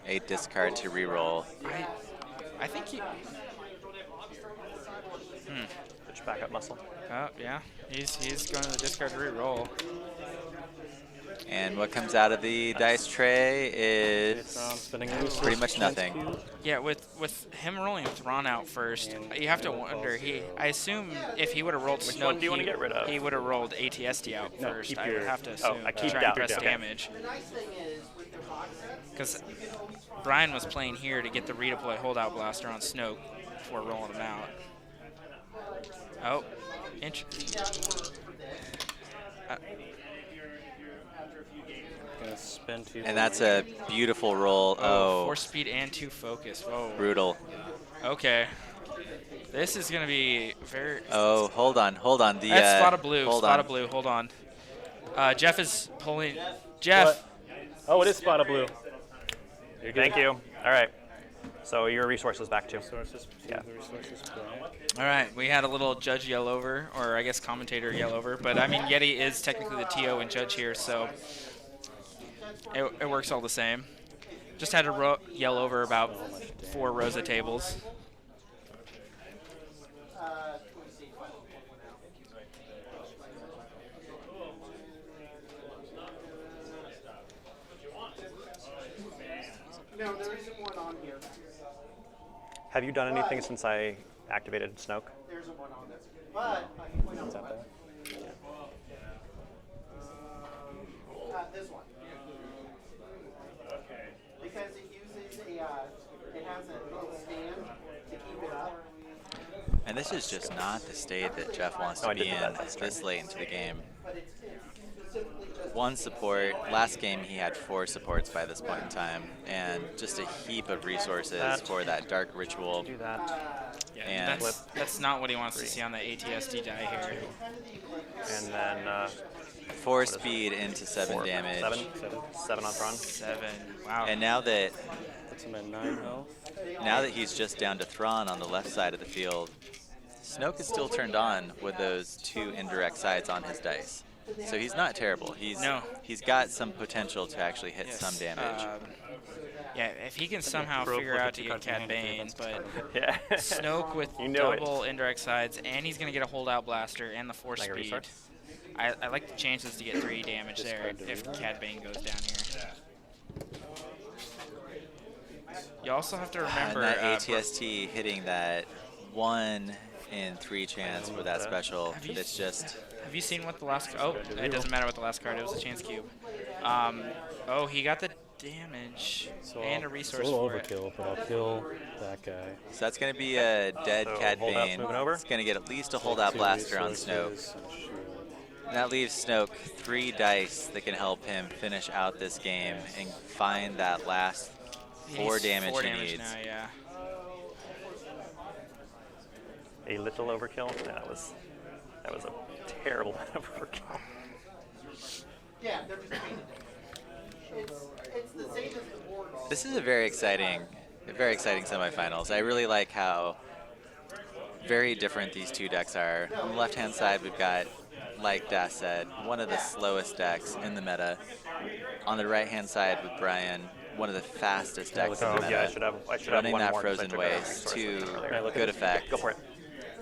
A: a discard to re-roll.
B: I think he...
D: Switch backup muscle.
B: Oh, yeah. He's going to the discard to re-roll.
A: And what comes out of the dice tray is pretty much nothing.
B: Yeah, with him rolling Thrawn out first, you have to wonder. I assume if he would have rolled Snoke,
D: one do you want to get rid of?
B: he would have rolled ATST out first.
C: keep
B: I would
C: your-
B: have to assume
D: I keep
B: try
D: that.
B: and press
D: Okay.
B: damage. Because Brian was playing here to get the redeploy holdout blaster on Snoke before rolling him out. Oh,
C: Gonna spend 2.
A: And that's a beautiful roll. Oh,
B: 4 speed and 2 focus. Whoa.
A: brutal.
B: Okay. This is going to be very...
A: Oh, hold on. The
B: That's spot of blue.
A: Hold
B: Spot
A: on.
B: of blue. Hold on. Jeff is pulling... Jeff.
C: What? Oh, it is spot of blue. You're good.
D: Thank you. All right. So your resources back too.
C: Resources,
D: Yeah.
C: the resources back.
B: All right, we had a little judge yell over, or I guess commentator yell over, but I mean Yeti is technically the TO and judge here, so it works all the same. Just had to yell over about 4 rows of tables.
F: No, there isn't one on here.
D: Have you done anything since I activated Snoke?
F: There isn't one on this. But I can point out one. This one. Because it uses it has a little stand to keep it up.
A: And this is just not the state that Jeff wants
D: No,
A: to
D: I
A: be
D: did
A: in
D: that last
A: this late into the game.
F: But it's specifically just
A: 1 support. Last game he had 4 supports by this point in time, and just a heap of resources for that dark ritual.
D: Do that.
B: Yeah,
A: And
B: that's not what he wants to see on the ATSD die here.
D: And then
A: 4 speed into 7
D: 4
A: damage.
D: 7 on Thrawn.
B: 7. Wow.
A: And now that
C: Puts him at 9 health.
A: he's just down to Thrawn on the left side of the field, Snoke is still turned on with those 2 indirect sides on his dice. So he's not terrible. He's got some potential to actually hit some damage.
B: Yeah, if he can somehow
C: Broke
B: figure
C: with
B: out
C: the
B: to get
C: two-card
B: Cad
C: command,
B: Bane, but
D: Yeah.
B: Snoke with
D: You knew it.
B: double indirect sides, and he's going to get a holdout blaster and the 4
D: Like a
B: speed.
D: restart?
B: I like the chances to get 3 damage there if Cad Bane goes down here. You also have to remember...
A: and that ATST hitting that 1 in 3 chance for that special,
B: Have you
A: that's just
B: Have you seen what the last? Oh,
C: Good to
B: it
C: reroll.
B: doesn't matter what the last card. It was a chance cube. Oh, he got the damage
C: So
B: and a
C: it's
B: resource
C: a little
B: for it.
C: overkill, but I'll kill that guy.
A: So that's going to be a dead
D: So
A: Cad
D: holdout's
A: Bane.
D: moving over.
A: It's going to get at least a
C: Take
A: holdout
C: 2
A: blaster on Snoke.
C: resources and shield.
A: And that leaves Snoke 3 dice that can help him finish out this game and find that last
B: He
A: 4
B: needs
A: damage
B: 4
A: he
B: damage
A: needs.
B: now, yeah.
D: A little overkill. That was a terrible overkill.
F: Yeah, they're just painted. It's the same as the board.
A: This is a very exciting semifinals. I really like how very different these two decks are. On the left-hand side, we've got, like Das said, one of the slowest decks in the meta. On the right-hand side with Brian, one of the fastest decks in the meta.
D: Yeah, I should have
A: Running
D: one
A: that
D: more 'cause I
A: Frozen
D: took a
A: Waste
D: resource
A: to
D: earlier.
A: good effect.
D: Go for it.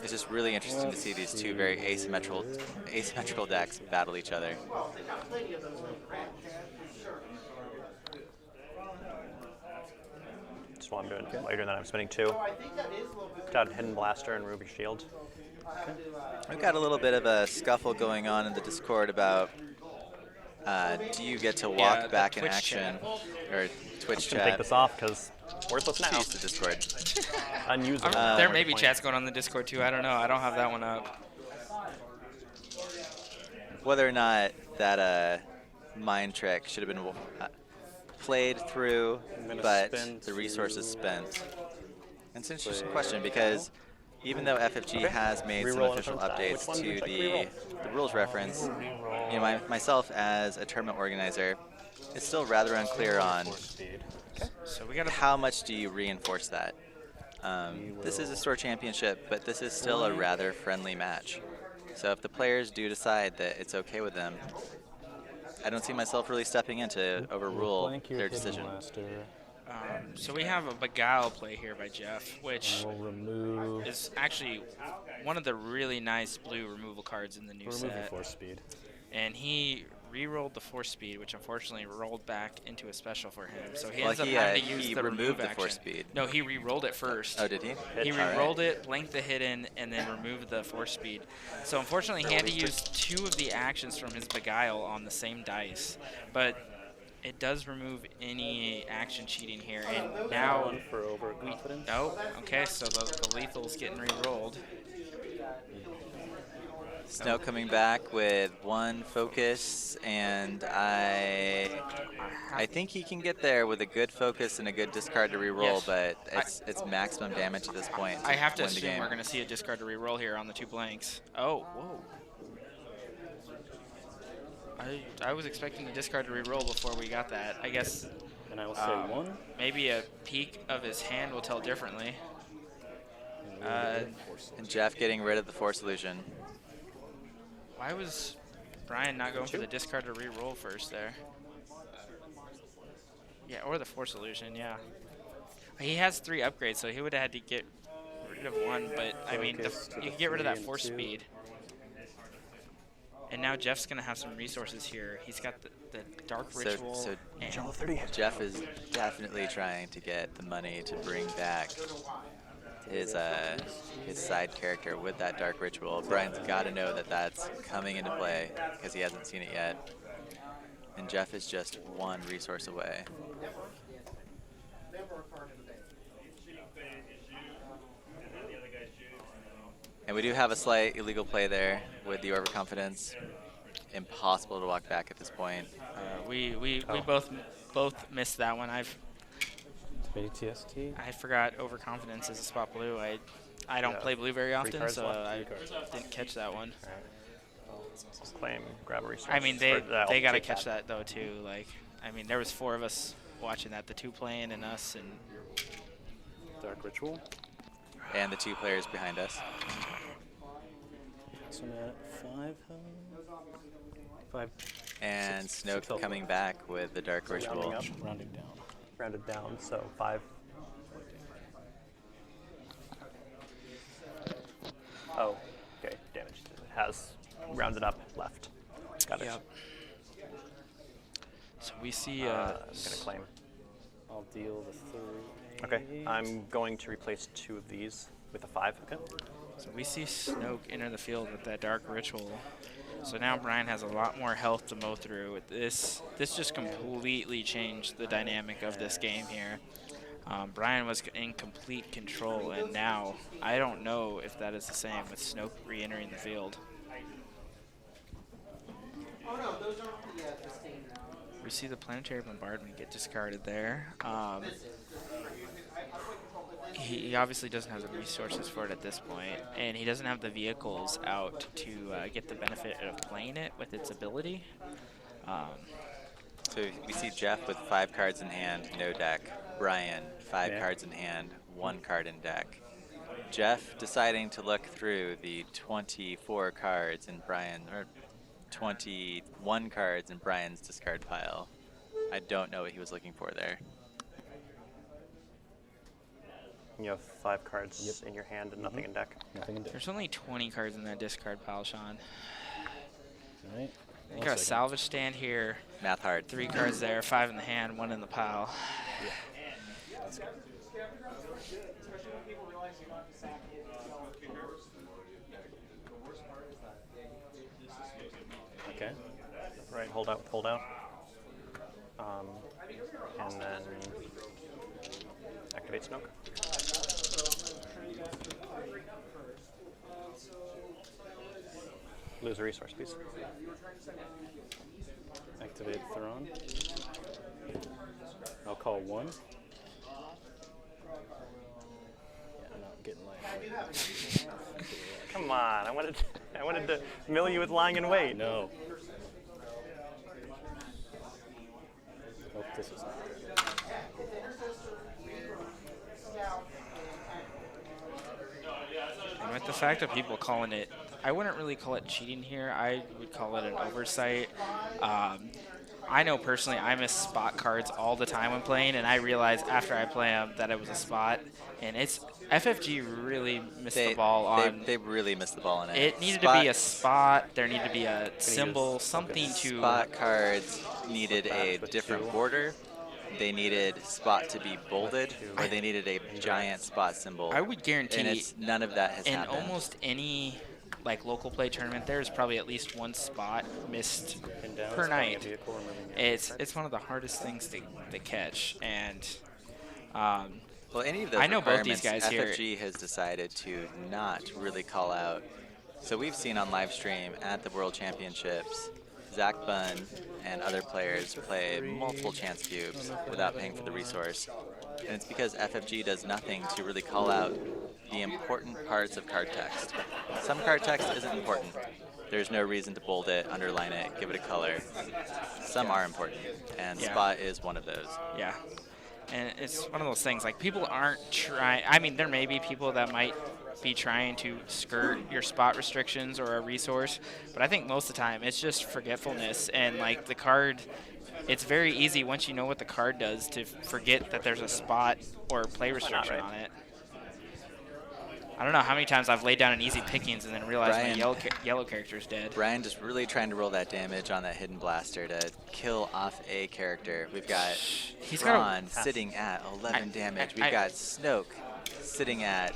A: It's just really interesting to see these two very asymmetrical decks battle each other.
D: That's what I'm doing. Later than I'm spending 2. Got Hidden Blaster and Ruby Shield.
A: We've got a little bit of a scuffle going on in the Discord about do you get to walk
B: the
A: back in
B: Twitch
A: action or Twitch
D: I'm gonna take
A: chat?
D: this off because worthless now.
A: Use the Discord.
D: Unusable.
B: There may be chats going on in the Discord too. I don't know. I don't have that one up.
A: Whether or not that mind trick should have been played through,
C: gonna
A: but
C: spend
A: the resources
C: to
A: spent. It's an interesting
C: play
A: question because even though FFG
D: Okay.
A: has made some
D: Reroll
A: official
D: on the front side.
A: updates
D: Which one would
A: to
D: you like to
A: the
D: reroll?
A: rules reference, you know, myself as a tournament organizer, it's still rather unclear on
C: Speed.
B: So we got to.
A: how much do you reinforce that. This is a store championship, but this is still a rather friendly match. So if the players do decide that it's okay with them, I don't see myself really stepping in to overrule
C: Blank your
A: their
C: Hidden
A: decision.
C: Blaster.
B: So we have a Beguile play here by Jeff, which
C: We'll remove.
B: is actually one of the really nice blue removal cards in the new
C: We'll remove the
B: set.
C: force speed.
B: And he re-rolled the force speed, which unfortunately rolled back into a special for him. So he
A: Well,
B: ends up
A: he,
B: having to
A: he
B: use the
A: removed
B: remove
A: the
B: action.
A: force speed.
B: No, he re-rolled it first.
A: Oh, did he?
B: He
A: All right.
B: re-rolled it, blanked the hidden, and then removed the force speed. So unfortunately, he had to use 2 of the actions from his Beguile on the same dice. But it does remove any action cheating here. And now,
C: One for overconfidence.
B: oh, okay, so the lethal's getting re-rolled.
A: Snow coming back with 1 focus, and I think he can get there with a good focus and a good discard to reroll,
B: Yes.
A: but it's maximum damage at this point.
B: I have to
A: win the
B: assume
A: game.
B: we're going to see a discard to re-roll here on the 2 blanks. Oh, whoa. I was expecting the discard to re-roll before we got that. I guess
C: And I will say 1.
B: maybe a peek of his hand will tell differently.
C: And we'll remove force
A: And Jeff getting rid of the Force Illusion.
B: Why was Brian not going for the discard to re-roll first there? Yeah, or the Force Illusion, yeah. He has 3 upgrades, so he would have had to get rid of 1, but I mean,
C: Focus to
B: you
C: the
B: can get rid of
C: 3
B: that
C: and
B: force
C: 2.
B: speed. And now Jeff's going to have some resources here. He's got the Dark Ritual.
A: So
B: and
A: Jeff is definitely trying to get the money to bring back his side character with that Dark Ritual. Brian's got to know that that's coming into play because he hasn't seen it yet. And Jeff is just 1 resource away. And we do have a slight illegal play there with the overconfidence. Impossible to walk back at this point.
B: we both missed that one.
C: ATST.
B: I forgot Overconfidence is a spot blue. I don't
D: Yeah.
B: play blue very
D: 3
B: often,
D: cards
B: so
D: left.
B: I
D: 3 cards.
B: didn't catch that one.
D: Claim, grab a resource.
B: I mean,
D: Or,
B: they got to
D: take
B: catch that though too. Like, I mean, there was 4 of us watching that, the 2 playing and us, and
C: Dark Ritual.
A: And the 2 players behind us.
C: So I'm at 5 health. 5.
A: And
C: Six
A: Snoke
C: health
A: coming
C: left.
A: back with the Dark Ritual.
D: up.
C: Rounding down.
D: Rounded down, so 5. Oh, okay, damage. It has rounded up left. Got it.
B: Yep. So we see.
D: I'm gonna claim.
C: I'll deal the 3.
D: Okay, I'm going to replace 2 of these with a 5. Okay.
B: So we see Snoke enter the field with that Dark Ritual. So now Brian has a lot more health to mow through. This just completely changed the dynamic of this game here. Brian was in complete control, and now I don't know if that is the same with Snoke re-entering the field.
F: Oh no, those aren't the same.
B: We see the planetary bombardment get discarded there. He obviously doesn't have the resources for it at this point, and he doesn't have the vehicles out to get the benefit of playing it with its ability.
A: So we see Jeff with 5 cards in hand, no deck. Brian, 5 cards in hand, 1 card in deck. Jeff deciding to look through the 24 cards in Brian, or 21 cards in Brian's discard pile. I don't know what he was looking for there.
D: You have 5 cards in your hand and nothing in deck.
C: Nothing in deck.
B: There's only 20 cards in that discard pile, Sean.
C: Right.
B: You got a salvage stand here.
A: Math hard.
B: 3 cards there, 5 in the hand, 1 in the pile.
C: Okay.
D: Right, hold out with hold out. And then activate Snoke. Lose a resource, please.
C: Activate Thrawn. I'll call 1. Yeah, I'm not getting light.
D: Come on, I wanted to mill you with lying in wait.
C: No. Hope this is not good.
B: And with the fact of people calling it, I wouldn't really call it cheating here. I would call it an oversight. I know personally I miss spot cards all the time when playing, and I realize after I play them that it was a spot. And it's FFG really missed the ball on.
A: They really missed the ball on it.
B: It needed to be a spot. There needed to be a symbol, something to.
A: Spot cards needed a different border. They needed spot to be bolded, or they needed a giant spot symbol.
B: I would guarantee
A: and none of that has
B: in
A: happened.
B: almost any local play tournament, there's probably at least 1 spot missed per night. It's one of the hardest things to catch, and
A: well, any of those
B: I know both these
A: requirements,
B: guys here.
A: FFG has decided to not really call out. So we've seen on live stream at the World Championships, Zach Bunn and other players play multiple chance cubes without paying for the resource. And it's because FFG does nothing to really call out the important parts of card text. Some card text isn't important. There's no reason to bold it, underline it, give it a color. Some are important, and spot is one of those.
B: Yeah. And it's one of those things, people aren't trying. I mean, there may be people that might be trying to skirt your spot restrictions or a resource, but I think most of the time it's just forgetfulness. And, the card, it's very easy once you know what the card does to forget that there's a spot or play restriction on it. I don't know how many times I've laid down an easy pickings and then realized my yellow character is dead.
A: Brian just really trying to roll that damage on that hidden blaster to kill off a character. We've got Thrawn sitting at 11 damage. We've got Snoke sitting at,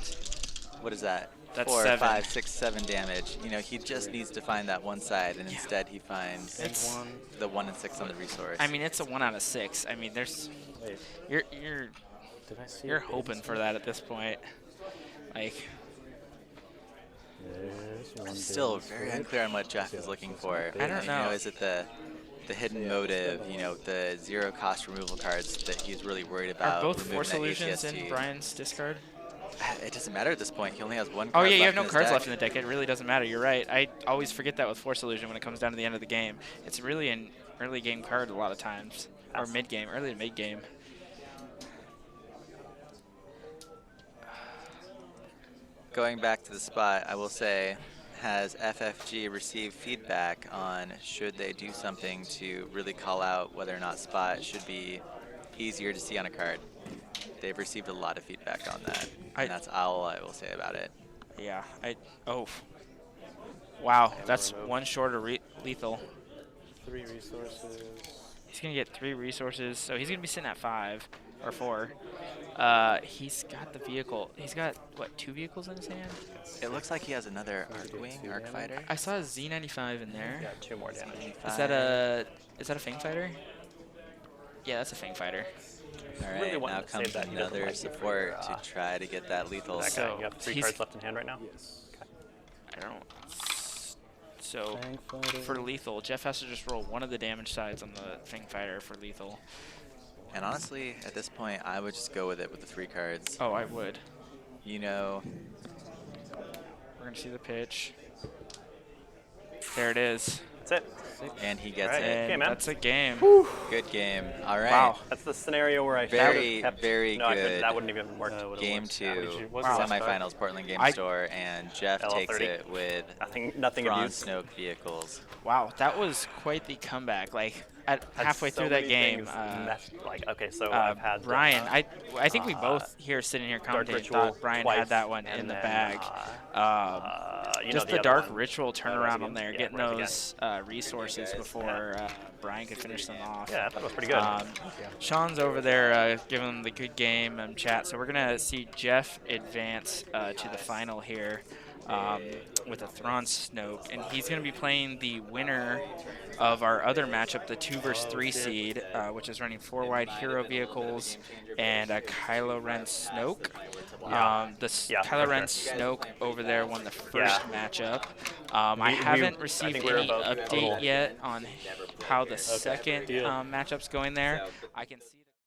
A: what is that?
B: That's
A: 4,
B: 7.
A: 5, 6, 7 damage. You know, he just needs to find that one side, and instead he finds the 1 and 6 on the resource.
B: I mean, it's a 1 out of 6. I mean, you're hoping for that at this point.
A: I'm still very unclear on what Jeff is looking for.
B: I don't know.
A: Is it the hidden motive, the 0 cost removal cards that he's really worried about?
B: Are both Force
A: removing that
B: Illusions in
A: ATST?
B: Brian's discard?
A: It doesn't matter at this point. He only has 1
B: Oh
A: card
B: yeah, you have
A: left
B: no
A: in his
B: cards
A: deck.
B: left in the deck. It really doesn't matter. You're right. I always forget that with Force Illusion when it comes down to the end of the game. It's really an early game card a lot of times, or mid game, early to mid game.
A: Going back to the spot, I will say, has FFG received feedback on should they do something to really call out whether or not spot should be easier to see on a card? They've received a lot of feedback on that, and that's all I will say about it.
B: Yeah. Wow, that's 1 short of lethal.
C: 3 resources.
B: He's gonna get 3 resources, so he's gonna be sitting at 5. or 4. He's got the vehicle. He's got, what, 2 vehicles in his hand?
A: It looks like he has another Arc Wing, Arc Fighter.
B: I saw a Z95 in there.
D: Yeah, 2 more damage.
B: Is that a Fang Fighter? Yeah, that's a Fang Fighter.
A: All
D: really
A: right,
D: wanted
A: now
D: to save
A: comes
D: that. He doesn't
A: another
D: like you
A: support
D: for,
A: to try to get that lethal.
D: That guy.
B: So,
D: You have 3
B: he's-
D: cards left in hand right now?
C: Yes.
B: I don't. So
C: Fang Fighter.
B: for lethal, Jeff has to just roll one of the damage sides on the Fang Fighter for lethal.
A: And honestly, at this point, I would just go with it with the 3 cards.
B: Oh, I would.
A: You know,
B: We're gonna see the pitch. There it is.
D: That's it.
A: and he gets
D: Alright.
A: it.
B: And
D: Okay, man.
B: that's a game.
A: Good game. All right.
B: Wow.
D: That's the scenario where I
A: Very,
D: should have kept.
A: very
D: no,
A: good.
D: That wouldn't even work.
A: Game 2,
C: What's the last
A: semifinals, Portland Game
B: I-
A: Store, and Jeff
D: LL30.
A: takes it with
D: Nothing
A: Thrawn
D: abused.
A: Snoke vehicles.
B: Wow, that was quite the comeback. Like
D: Had
B: halfway
D: so
B: through that
D: many
B: game,
D: things like okay, so
B: uh,
D: I've had
B: Brian. I think we both here sitting here
D: Dark
B: commentating
D: Ritual
B: thought Brian
D: twice,
B: had that one
D: and
B: in the
D: then,
B: bag.
D: you
B: Just
D: know,
B: the
D: other
B: Dark
D: one.
B: Ritual turnaround on there,
D: Yeah,
B: getting
D: Rise Again.
B: those resources before Brian could finish them off.
D: Yeah, I thought it was pretty good.
B: Sean's over there giving them the good game chat. So we're going to see Jeff advance to the final here with a Thrawn Snoke. And he's going to be playing the winner of our other matchup, the 2 versus 3 seed, which is running 4 wide hero vehicles and a Kylo Ren Snoke. Kylo Ren Snoke over there won the first matchup. I haven't received
D: think we were
B: any
D: both a
B: update
D: little-
B: yet on how the second matchup's going there. I can see.